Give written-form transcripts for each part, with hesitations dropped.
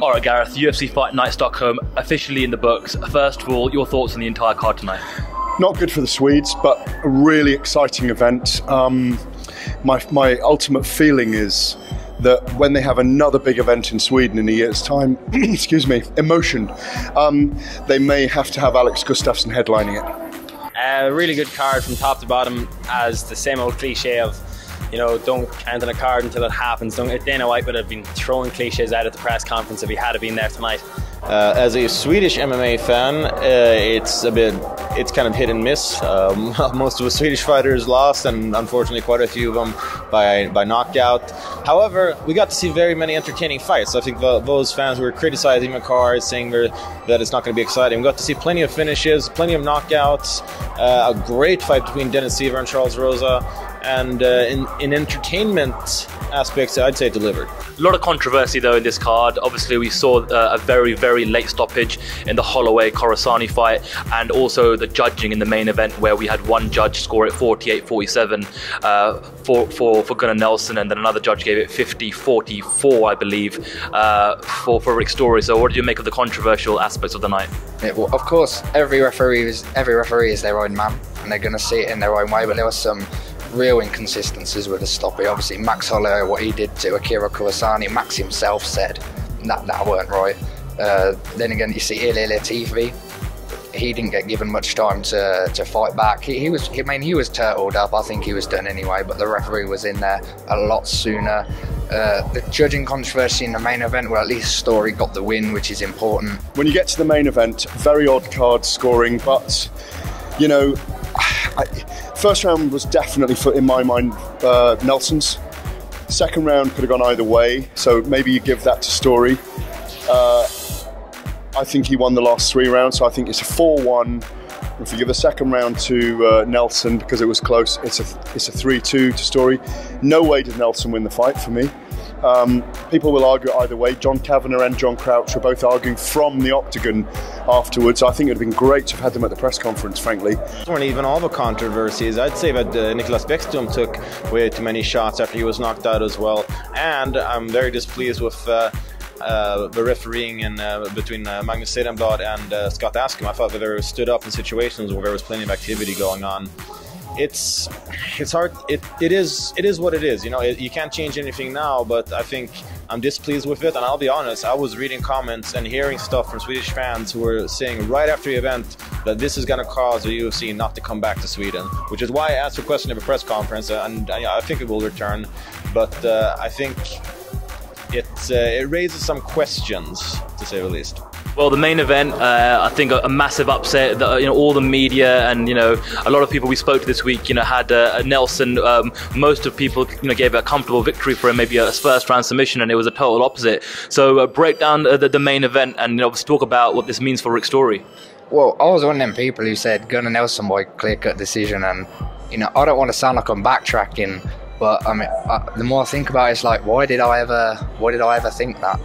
All right, Gareth, UFC Fight Night Stockholm officially in the books. First of all, your thoughts on the entire card tonight? Not good for the Swedes, but a really exciting event. My ultimate feeling is that when they have another big event in Sweden in a year's time, excuse me, emotion, they may have to have Alex Gustafsson headlining it. A really good card from top to bottom, as the same old cliche of, you know, don't count on a card until it happens. Dana White would have been throwing cliches out at the press conference if he had been there tonight. As a Swedish MMA fan, it's kind of hit and miss. Most of the Swedish fighters lost, and unfortunately quite a few of them by knockout. However, we got to see very many entertaining fights. I think those fans who were criticizing Chamatkar, saying that it's not going to be exciting, we got to see plenty of finishes, plenty of knockouts, a great fight between Dennis Siver and Charles Rosa, and in entertainment aspects, I'd say it delivered. A lot of controversy though in this card. Obviously we saw a very, very late stoppage in the Holloway-Coruscant fight, and also the judging in the main event where we had one judge score it 48-47 for Gunnar Nelson, and then another judge gave it 50-44, I believe, for Rick Story. So what did you make of the controversial aspects of the night? Well, of course, every referee is their own man, and they're going to see it in their own way, but there was some real inconsistencies with the stoppage. Obviously, Max Holloway, what he did to Akira Kurosani, Max himself said that weren't right. Then again, you see TV, he didn't get given much time to fight back. He was turtled up. I think he was done anyway, but the referee was in there a lot sooner. The judging controversy in the main event, well, at least Story got the win, which is important. When you get to the main event, very odd card scoring, but you know, first round was definitely, in my mind, Nelson's. Second round could have gone either way, so maybe you give that to Story. I think he won the last 3 rounds, so I think it's a 4-1. If you give the second round to Nelson because it was close, it's a 3-2 to Story. No way did Nelson win the fight for me. People will argue either way. John Kavanagh and John Crouch were both arguing from the octagon afterwards. I think it would have been great to have had them at the press conference, frankly. There weren't even all the controversies. I'd say that Nicholas Bäckström took way too many shots after he was knocked out as well. And I'm very displeased with the refereeing between Magnus Cedenblad and Scott Askham. I thought that they stood up in situations where there was plenty of activity going on. It's hard. It is what it is. You know, you can't change anything now, but I think I'm displeased with it. And I'll be honest, I was reading comments and hearing stuff from Swedish fans who were saying right after the event that this is going to cause the UFC not to come back to Sweden, which is why I asked a question at a press conference, and I think it will return. But I think it raises some questions, to say the least. Well, the main event, I think a massive upset. All the media and a lot of people we spoke to this week, had Nelson. Most of people gave a comfortable victory for him, maybe a first round submission, and it was a total opposite. So break down the main event and obviously talk about what this means for Rick Story. Well, I was one of them people who said Gunnar Nelson by clear-cut decision, and I don't want to sound like I'm backtracking, but I mean, the more I think about it, it's like, why did I ever think that?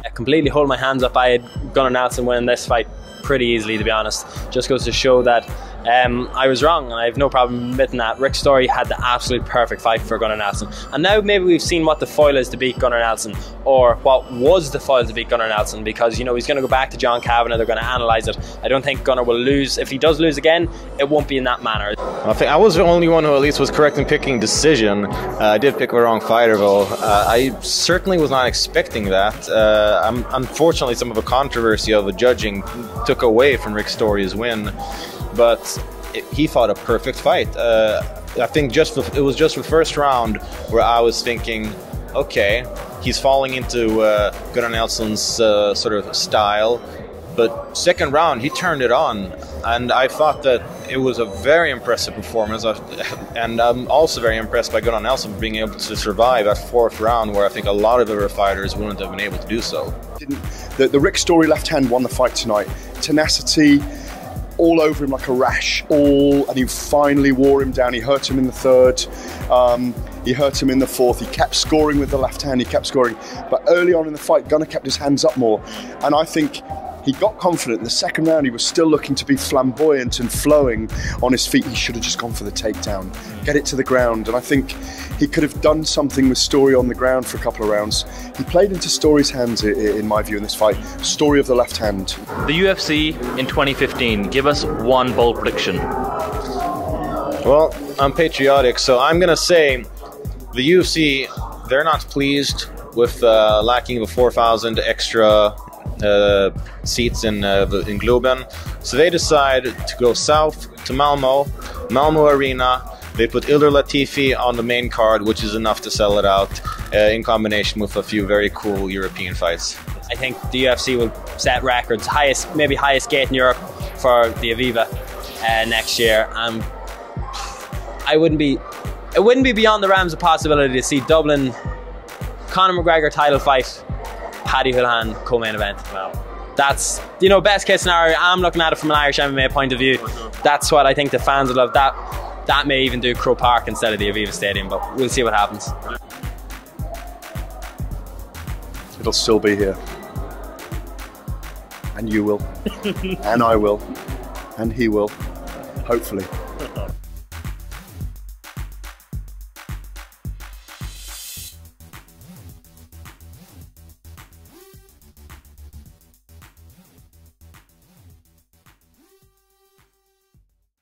I completely hold my hands up. I had Gunnar Nelson winning this fight pretty easily, to be honest. Just goes to show that I was wrong, and I have no problem admitting that. Rick Story had the absolute perfect fight for Gunnar Nelson, and now maybe we've seen what the foil is to beat Gunnar Nelson, or what was the foil to beat Gunnar Nelson, because he's going to go back to John Kavanagh. They're going to analyse it. I don't think Gunnar will lose. If he does lose again, it won't be in that manner. I think I was the only one who at least was correct in picking decision. I did pick the wrong fighter though. I certainly was not expecting that. Unfortunately, some of the controversy of the judging took away from Rick Story's win, but he fought a perfect fight. I think it was just the first round where I was thinking, okay, he's falling into Gunnar Nelson's sort of style, but second round he turned it on, and I thought that it was a very impressive performance, and I'm also very impressed by Gunnar Nelson for being able to survive that fourth round where I think a lot of other fighters wouldn't have been able to do so. The Rick Story left hand won the fight tonight. Tenacity all over him like a rash, and he finally wore him down. He hurt him in the third, he hurt him in the fourth. He kept scoring with the left hand, he kept scoring, but early on in the fight Gunnar kept his hands up more, and I think He got confident. In the second round, he was still looking to be flamboyant and flowing on his feet. He should have just gone for the takedown, get it to the ground. And I think he could have done something with Story on the ground for a couple of rounds. He played into Story's hands, in my view, in this fight. Story of the left hand. The UFC in 2015, give us one bold prediction. Well, I'm patriotic, so I'm going to say the UFC, they're not pleased with lacking the 4,000 extra seats in Globen. So they decide to go south to Malmo Arena. They put Ilir Latifi on the main card, which is enough to sell it out, in combination with a few very cool European fights. I think the UFC will set records, maybe highest gate in Europe for the Aviva next year. It wouldn't be beyond the realms of possibility to see Dublin, Conor McGregor title fight, Paddy Houlihan co-main event. Wow. That's, you know, best case scenario. I'm looking at it from an Irish MMA point of view. That's what I think the fans would love. That may even do Croke Park instead of the Aviva Stadium, but we'll see what happens. It'll still be here. And you will. And I will. And he will. Hopefully.